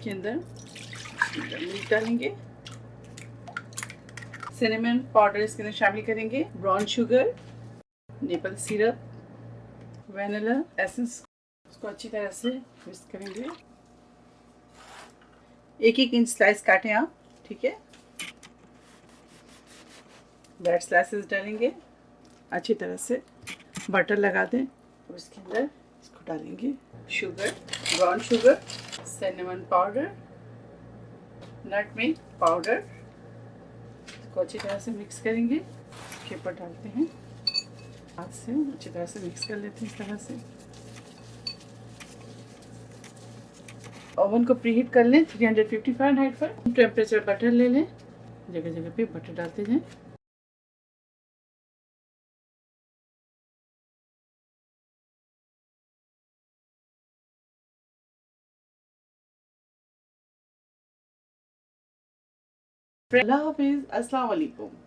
इसके अंदर मिल्क डालेंगे, सिनेमन पाउडर इसके अंदर शामिल करेंगे, brown sugar, maple syrup, vanilla essence, इसको अच्छी तरह से मिक्स करेंगे। 1-1 इंच स्लाइस काटें आप, ठीक है। ब्रेड स्लाइसेस डालेंगे, अच्छी तरह से बटर लगा दें और इसके अंदर इसको डालेंगे sugar, brown sugar, cinnamon powder, nutmeg powder, इसको अच्छी तरह से मिक्स करेंगे। इसके ऊपर डालते हैं, हाथ से अच्छी तरह से मिक्स कर लेते हैं इस तरह से। ओवन को प्रीहीट कर लें 350 फ़ारेनहाइट पर। टेम्परेचर बटर ले लें, जगह जगह पे बटर डालते जाएं। अल्लाह हाफिज़, अस्सलाम वालेकुम।